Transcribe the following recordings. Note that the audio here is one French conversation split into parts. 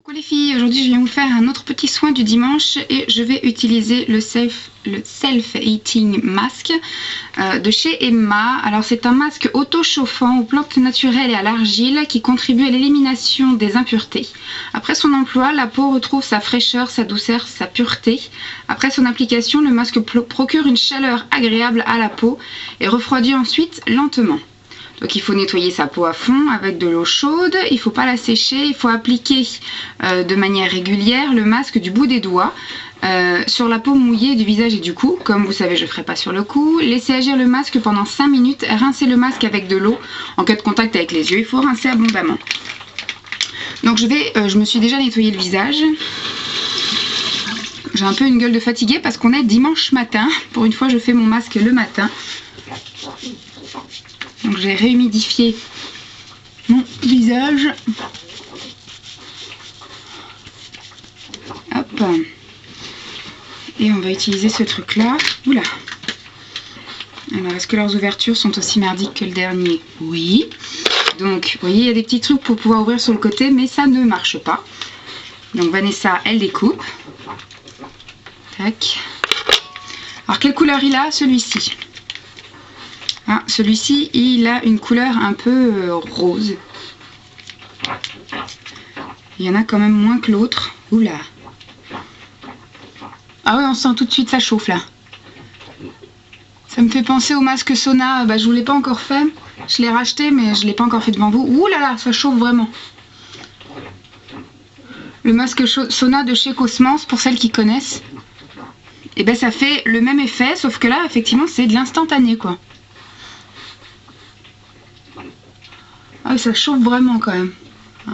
Coucou les filles, aujourd'hui je viens vous faire un autre petit soin du dimanche et je vais utiliser le Self-Heating Mask de chez Emma. Alors c'est un masque auto-chauffant aux plantes naturelles et à l'argile qui contribue à l'élimination des impuretés. Après son emploi, la peau retrouve sa fraîcheur, sa douceur, sa pureté. Après son application, le masque procure une chaleur agréable à la peau et refroidit ensuite lentement. Donc il faut nettoyer sa peau à fond avec de l'eau chaude, il ne faut pas la sécher, il faut appliquer de manière régulière le masque du bout des doigts sur la peau mouillée du visage et du cou. Comme vous savez, je ne ferai pas sur le cou. Laissez agir le masque pendant 5 minutes, rincez le masque avec de l'eau. En cas de contact avec les yeux, il faut rincer abondamment. Donc je me suis déjà nettoyé le visage. J'ai un peu une gueule de fatiguée parce qu'on est dimanche matin. Pour une fois, je fais mon masque le matin. Donc j'ai réhumidifié mon visage. Hop. Et on va utiliser ce truc là. Oula. Alors est-ce que leurs ouvertures sont aussi merdiques que le dernier? Oui. Donc vous voyez, il y a des petits trucs pour pouvoir ouvrir sur le côté, mais ça ne marche pas. Donc Vanessa, elle découpe. Tac. Alors quelle couleur il a, celui-ci? Ah, celui-ci, il a une couleur un peu rose. Il y en a quand même moins que l'autre. Oula. Ah ouais, on sent tout de suite, ça chauffe là. Ça me fait penser au masque sauna. Bah, je ne vous l'ai pas encore fait. Je l'ai racheté, mais je ne l'ai pas encore fait devant vous. Ouh là là, ça chauffe vraiment. Le masque sauna de chez Cosmos, pour celles qui connaissent. Et ben ça fait le même effet, sauf que là, effectivement, c'est de l'instantané, quoi. Ah, ça chauffe vraiment quand même. Ah.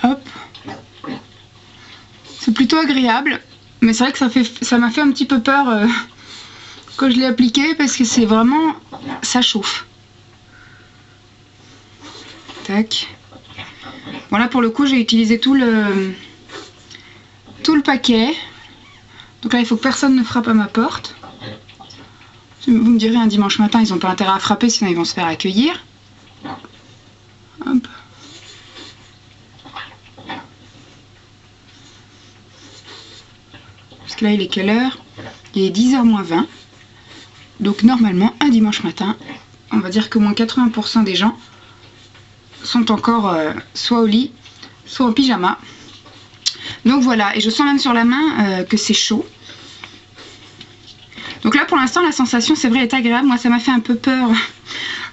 Hop. C'est plutôt agréable, mais c'est vrai que ça m'a fait un petit peu peur quand je l'ai appliqué parce que c'est vraiment, ça chauffe. Tac. Voilà, pour le coup, j'ai utilisé tout le paquet. Donc là il faut que personne ne frappe à ma porte. Vous me direz, un dimanche matin ils n'ont pas intérêt à frapper, sinon ils vont se faire accueillir. Hop. Parce que là il est quelle heure? Il est 10h moins 20. Donc normalement un dimanche matin, on va dire que moins 80% des gens sont encore soit au lit, soit en pyjama. Donc voilà, et je sens même sur la main que c'est chaud. Donc là pour l'instant la sensation, c'est vrai, est agréable. Moi ça m'a fait un peu peur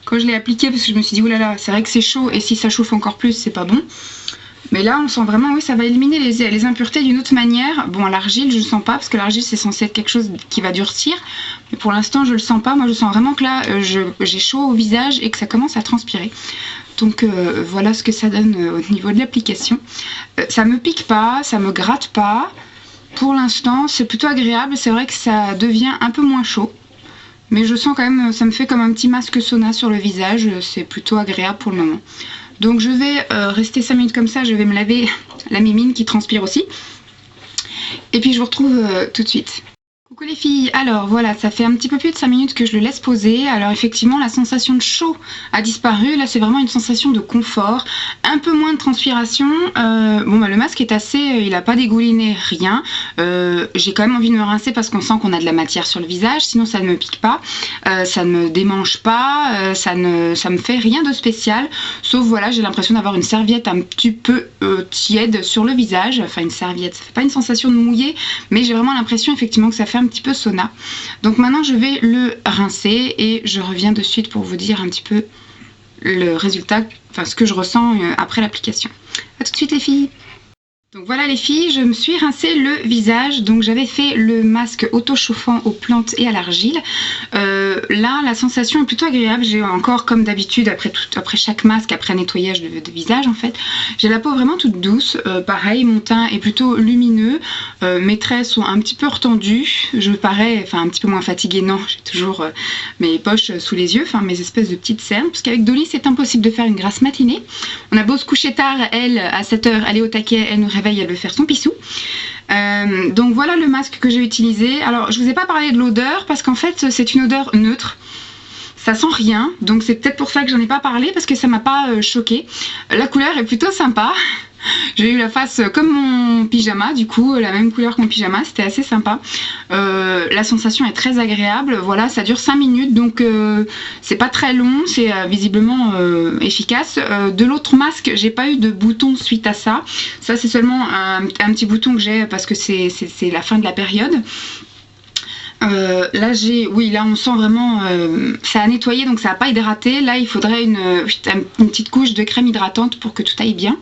quand je l'ai appliqué parce que je me suis dit oulala, c'est vrai que c'est chaud et si ça chauffe encore plus c'est pas bon. Mais là on sent vraiment, oui, ça va éliminer les impuretés d'une autre manière. Bon, l'argile je ne sens pas parce que l'argile c'est censé être quelque chose qui va durcir. Mais pour l'instant je le sens pas. Moi je sens vraiment que là j'ai chaud au visage et que ça commence à transpirer. Donc voilà ce que ça donne au niveau de l'application. Ça me pique pas, ça me gratte pas. Pour l'instant c'est plutôt agréable. C'est vrai que ça devient un peu moins chaud. Mais je sens quand même, ça me fait comme un petit masque sauna sur le visage. C'est plutôt agréable pour le moment. Donc je vais rester 5 minutes comme ça. Je vais me laver la mimine qui transpire aussi. Et puis je vous retrouve tout de suite. Coucou les filles, alors voilà, ça fait un petit peu plus de 5 minutes que je le laisse poser. Alors effectivement la sensation de chaud a disparu, là c'est vraiment une sensation de confort, un peu moins de transpiration. Bon bah le masque est assez, il n'a pas dégouliné, rien. J'ai quand même envie de me rincer parce qu'on sent qu'on a de la matière sur le visage, sinon ça ne me pique pas, ça ne me démange pas, ça me fait rien de spécial. Sauf voilà, j'ai l'impression d'avoir une serviette un petit peu tiède sur le visage, enfin une serviette, ça fait pas une sensation de mouiller, mais j'ai vraiment l'impression effectivement que ça fait un petit peu sauna. Donc maintenant je vais le rincer et je reviens de suite pour vous dire un petit peu le résultat, enfin ce que je ressens après l'application. A tout de suite les filles. Donc voilà les filles, je me suis rincé le visage. Donc j'avais fait le masque auto-chauffant aux plantes et à l'argile. Là la sensation est plutôt agréable. J'ai encore comme d'habitude après chaque masque, après nettoyage de visage en fait, j'ai la peau vraiment toute douce. Pareil, mon teint est plutôt lumineux. Mes traits sont un petit peu retendus. Je parais enfin un petit peu moins fatiguée. Non, j'ai toujours mes poches sous les yeux, enfin mes espèces de petites cernes. Parce qu'avec Dolly c'est impossible de faire une grasse matinée. On a beau se coucher tard, elle à 7h, elle est au taquet, elle nous réveille, elle veut faire son pissou. Donc voilà le masque que j'ai utilisé. Alors je vous ai pas parlé de l'odeur parce qu'en fait c'est une odeur neutre. Ça sent rien, donc c'est peut-être pour ça que j'en ai pas parlé, parce que ça m'a pas choqué. La couleur est plutôt sympa. J'ai eu la face comme mon pyjama, du coup, la même couleur que mon pyjama, c'était assez sympa. La sensation est très agréable, voilà, ça dure 5 minutes, donc c'est pas très long, c'est visiblement efficace. De l'autre masque, j'ai pas eu de bouton suite à ça. Ça, c'est seulement un petit bouton que j'ai parce que c'est la fin de la période. Là là on sent vraiment ça a nettoyé, donc ça n'a pas hydraté. Là il faudrait une petite couche de crème hydratante pour que tout aille bien,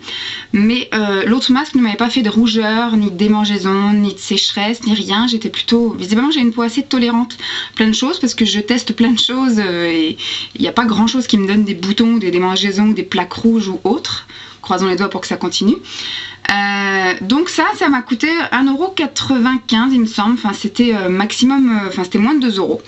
mais l'autre masque ne m'avait pas fait de rougeur, ni de démangeaison, ni de sécheresse, ni rien. J'étais plutôt, visiblement j'ai une peau assez tolérante à plein de choses parce que je teste plein de choses et il n'y a pas grand chose qui me donne des boutons, des démangeaisons, des plaques rouges ou autres. Croisons les doigts pour que ça continue. Donc ça m'a coûté 1,95 € il me semble, enfin c'était maximum, enfin c'était moins de 2 €.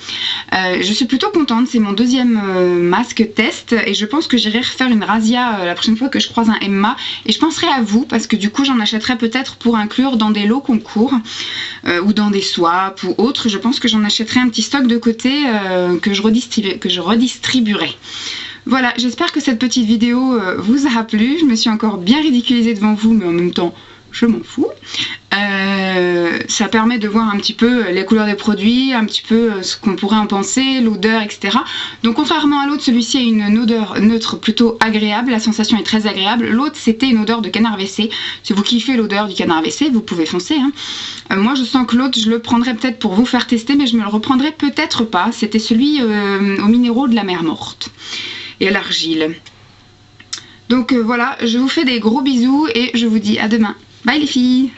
Je suis plutôt contente, c'est mon deuxième masque test et je pense que j'irai refaire une razzia la prochaine fois que je croise un Emma, et je penserai à vous parce que du coup j'en achèterai peut-être pour inclure dans des lots concours ou dans des swaps ou autres. Je pense que j'en achèterai un petit stock de côté que je redistribuerai. Voilà, j'espère que cette petite vidéo vous aura plu. Je me suis encore bien ridiculisée devant vous, mais en même temps, je m'en fous. Ça permet de voir un petit peu les couleurs des produits, un petit peu ce qu'on pourrait en penser, l'odeur, etc. Donc contrairement à l'autre, celui-ci a une odeur neutre plutôt agréable, la sensation est très agréable. L'autre, c'était une odeur de canard WC. Si vous kiffez l'odeur du canard WC, vous pouvez foncer, hein. Moi, je sens que l'autre, je le prendrais peut-être pour vous faire tester, mais je me le reprendrai peut-être pas. C'était celui aux minéraux de la mer morte et à l'argile. Donc voilà, je vous fais des gros bisous et je vous dis à demain. Bye les filles!